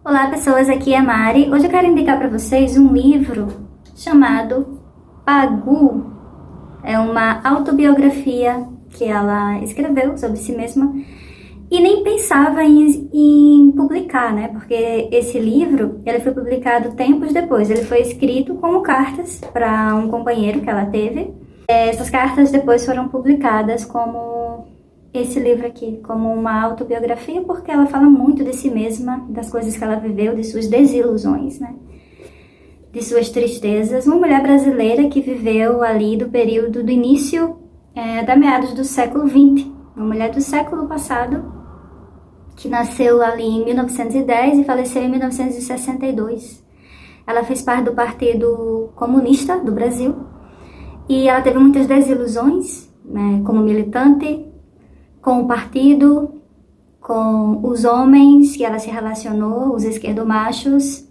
Olá pessoas, aqui é a Mari. Hoje eu quero indicar para vocês um livro chamado Pagu. É uma autobiografia que ela escreveu sobre si mesma e nem pensava em publicar, né? Porque esse livro ele foi publicado tempos depois. Ele foi escrito como cartas para um companheiro que ela teve. Essas cartas depois foram publicadas como esse livro aqui, como uma autobiografia, porque ela fala muito de si mesma, das coisas que ela viveu, de suas desilusões, né? De suas tristezas. Uma mulher brasileira que viveu ali do período do início da meados do século XX. Uma mulher do século passado, que nasceu ali em 1910 e faleceu em 1962. Ela fez parte do Partido Comunista do Brasil e ela teve muitas desilusões, né, como militante, com o partido, com os homens que ela se relacionou, os esquerdomachos,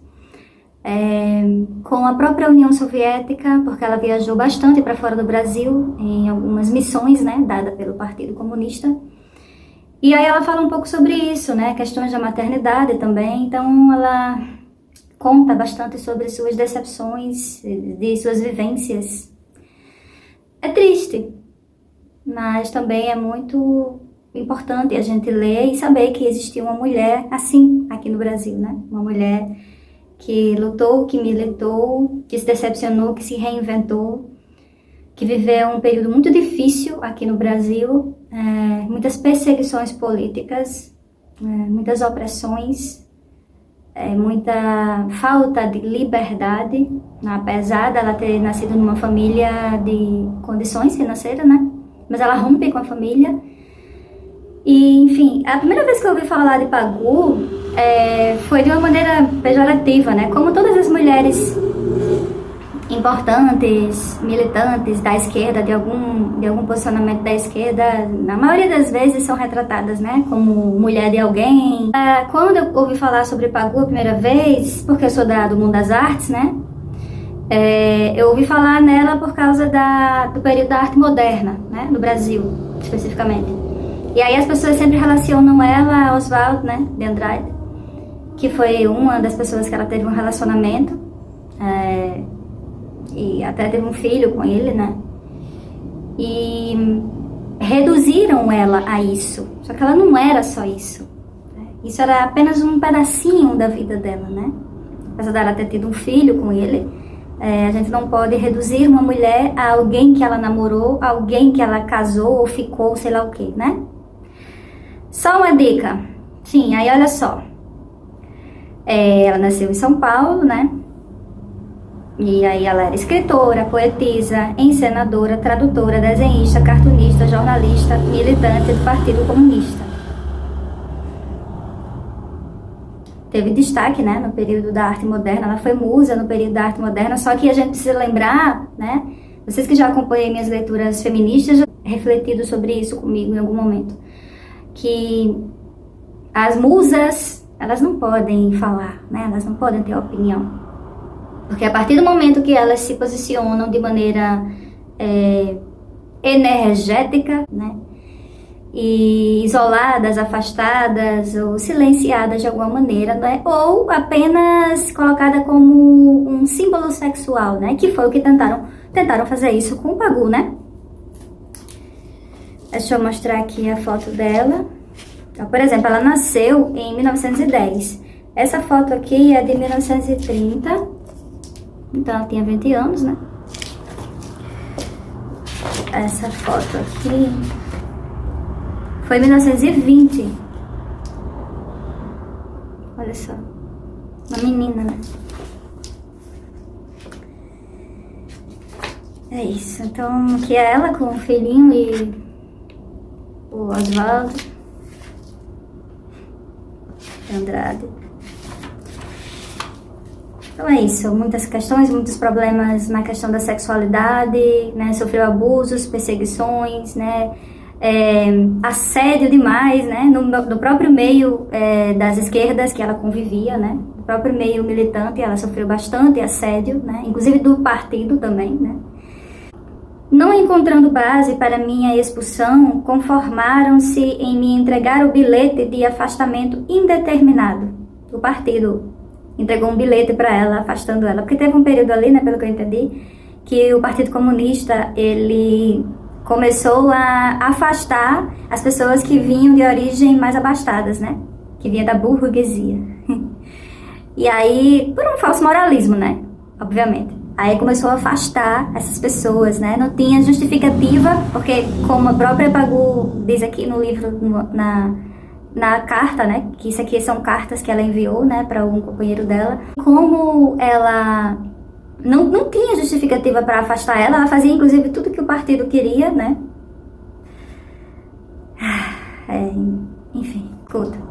com a própria União Soviética, porque ela viajou bastante para fora do Brasil em algumas missões, né, dadas pelo Partido Comunista. E aí ela fala um pouco sobre isso, né, questões da maternidade também. Então ela conta bastante sobre suas decepções, de suas vivências. É triste, mas também é muito importante a gente ler e saber que existiu uma mulher assim aqui no Brasil, né? Uma mulher que lutou, que militou, que se decepcionou, que se reinventou, que viveu um período muito difícil aqui no Brasil, muitas perseguições políticas, muitas opressões, muita falta de liberdade, apesar dela ter nascido numa família de condições financeiras, né? Mas ela rompe com a família. E, enfim, a primeira vez que eu ouvi falar de Pagu foi de uma maneira pejorativa, né? Como todas as mulheres importantes, militantes da esquerda, de algum posicionamento da esquerda, na maioria das vezes são retratadas, né, como mulher de alguém. Quando eu ouvi falar sobre Pagu a primeira vez, porque eu sou do mundo das artes, né, eu ouvi falar nela por causa do período da arte moderna, né, no Brasil, especificamente. E aí as pessoas sempre relacionam ela a Oswald, né, de Andrade, que foi uma das pessoas que ela teve um relacionamento, e até teve um filho com ele, né? E reduziram ela a isso. Só que ela não era só isso. Isso era apenas um pedacinho da vida dela, né? Apesar dela ter tido um filho com ele, a gente não pode reduzir uma mulher a alguém que ela namorou, a alguém que ela casou ou ficou, sei lá o que, né? Só uma dica. Sim, aí olha só. Ela nasceu em São Paulo, né? E aí ela era escritora, poetisa, encenadora, tradutora, desenhista, cartunista, jornalista, militante do Partido Comunista. Teve destaque, né, no período da arte moderna. Ela foi musa no período da arte moderna, só que a gente precisa lembrar, né, vocês que já acompanham minhas leituras feministas já refletido sobre isso comigo em algum momento, que as musas, elas não podem falar, né, elas não podem ter opinião. Porque a partir do momento que elas se posicionam de maneira energética, né, e isoladas, afastadas ou silenciadas de alguma maneira, né, ou apenas colocada como um símbolo sexual, né, que foi o que tentaram fazer isso com o Pagu, né. Deixa eu mostrar aqui a foto dela. Então, por exemplo, ela nasceu em 1910. Essa foto aqui é de 1930. Então ela tinha 20 anos, né? Essa foto aqui foi em 1920. Olha só. Uma menina, né? É isso. Então aqui é ela com o filhinho e o Oswaldo Andrade. Então é isso, muitas questões, muitos problemas na questão da sexualidade, né, sofreu abusos, perseguições, né, assédio demais, né, no próprio meio das esquerdas que ela convivia, né, no próprio meio militante ela sofreu bastante assédio, né, inclusive do partido também, né. Não encontrando base para minha expulsão, conformaram-se em me entregar o bilhete de afastamento indeterminado. o partido entregou um bilhete para ela, afastando ela, porque teve um período ali, né, pelo que eu entendi, que o Partido Comunista, ele começou a afastar as pessoas que vinham de origem mais abastadas, né, que vinha da burguesia. E aí, por um falso moralismo, né, obviamente. Aí começou a afastar essas pessoas, né, não tinha justificativa, porque como a própria Pagu diz aqui no livro, na carta, né, que isso aqui são cartas que ela enviou, né, para um companheiro dela, como ela não tinha justificativa para afastar ela fazia inclusive tudo que o partido queria, né, enfim, escuta.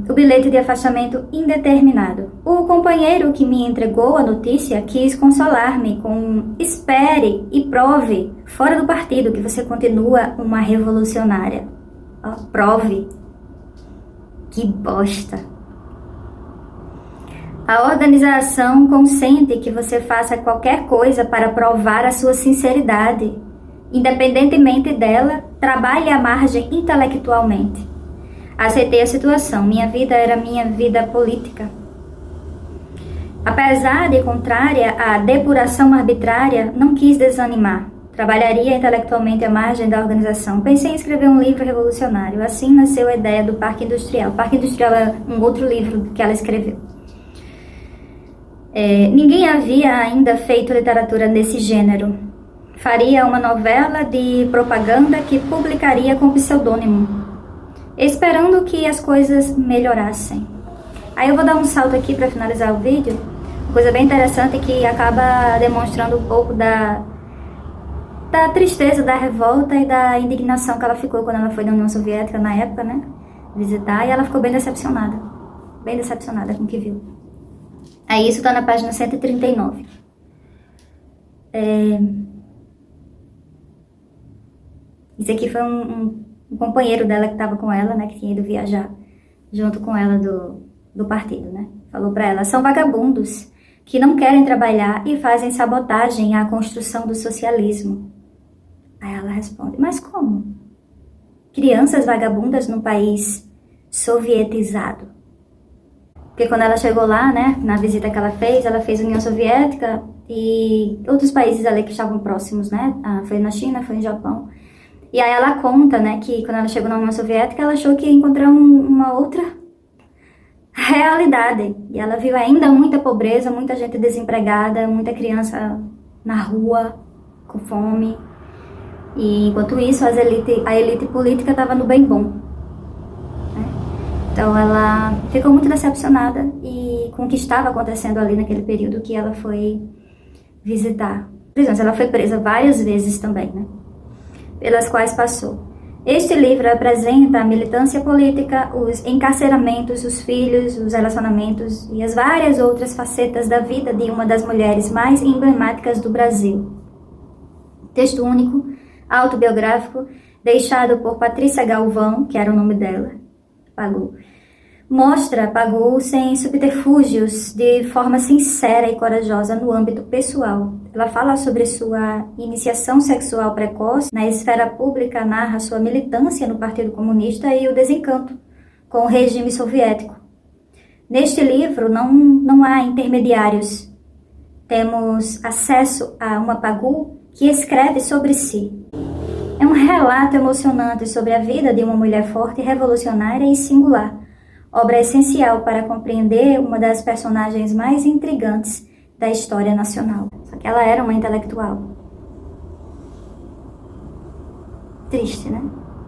O bilhete de afastamento indeterminado. O companheiro que me entregou a notícia quis consolar-me com: espere e prove fora do partido que você continua uma revolucionária. Oh, prove. Que bosta. A organização consente que você faça qualquer coisa para provar a sua sinceridade. Independentemente dela, trabalhe à margem intelectualmente. Aceitei a situação. Minha vida era minha vida política. Apesar de contrária à depuração arbitrária, não quis desanimar. Trabalharia intelectualmente à margem da organização. Pensei em escrever um livro revolucionário. Assim nasceu a ideia do Parque Industrial. O Parque Industrial é um outro livro que ela escreveu. Ninguém havia ainda feito literatura nesse gênero. Faria uma novela de propaganda que publicaria com pseudônimo, esperando que as coisas melhorassem. Aí eu vou dar um salto aqui para finalizar o vídeo. Uma coisa bem interessante que acaba demonstrando um pouco da tristeza, da revolta e da indignação que ela ficou quando ela foi na União Soviética na época, né, visitar, e ela ficou bem decepcionada com o que viu. Aí isso tá na página 139. Isso aqui foi um companheiro dela que estava com ela, né, que tinha ido viajar junto com ela do partido, né, falou para ela: são vagabundos que não querem trabalhar e fazem sabotagem à construção do socialismo. Aí ela responde: mas como? Crianças vagabundas num país sovietizado. Porque quando ela chegou lá, né, na visita que ela fez União Soviética e outros países ali que estavam próximos, né, foi na China, foi no Japão. E aí ela conta, né, que quando ela chegou na União Soviética, ela achou que ia encontrar uma outra realidade. E ela viu ainda muita pobreza, muita gente desempregada, muita criança na rua, com fome. E enquanto isso, a elite política estava no bem bom. Né? Então ela ficou muito decepcionada e com o que estava acontecendo ali naquele período que ela foi visitar prisões. Ela foi presa várias vezes também, né, pelas quais passou. Este livro apresenta a militância política, os encarceramentos, os filhos, os relacionamentos e as várias outras facetas da vida de uma das mulheres mais emblemáticas do Brasil. Texto único, autobiográfico, deixado por Patrícia Galvão, que era o nome dela, Pagu. Mostra Pagu sem subterfúgios, de forma sincera e corajosa no âmbito pessoal. Ela fala sobre sua iniciação sexual precoce na esfera pública, narra sua militância no Partido Comunista e o desencanto com o regime soviético. Neste livro não há intermediários. Temos acesso a uma Pagu que escreve sobre si. É um relato emocionante sobre a vida de uma mulher forte, revolucionária e singular. Obra essencial para compreender uma das personagens mais intrigantes da história nacional. Só que ela era uma intelectual. Triste, né?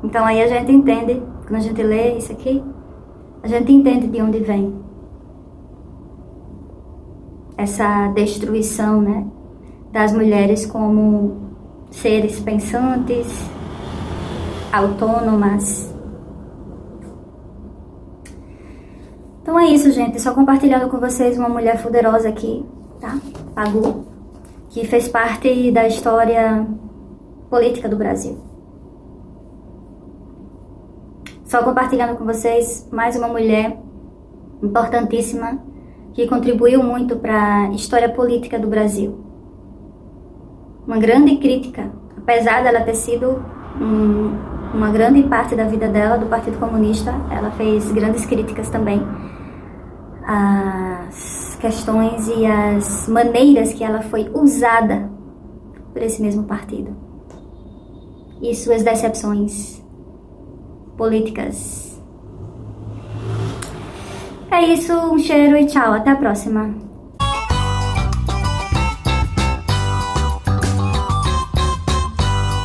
Então aí a gente entende, quando a gente lê isso aqui, a gente entende de onde vem essa destruição, né, das mulheres como seres pensantes, autônomas. Então é isso, gente. Só compartilhando com vocês uma mulher poderosa aqui, tá? Pagu, que fez parte da história política do Brasil. Só compartilhando com vocês mais uma mulher importantíssima que contribuiu muito para a história política do Brasil. Uma grande crítica, apesar dela ter sido uma grande parte da vida dela, do Partido Comunista. Ela fez grandes críticas também às questões e às maneiras que ela foi usada por esse mesmo partido e suas decepções políticas. É isso, um cheiro e tchau, até a próxima.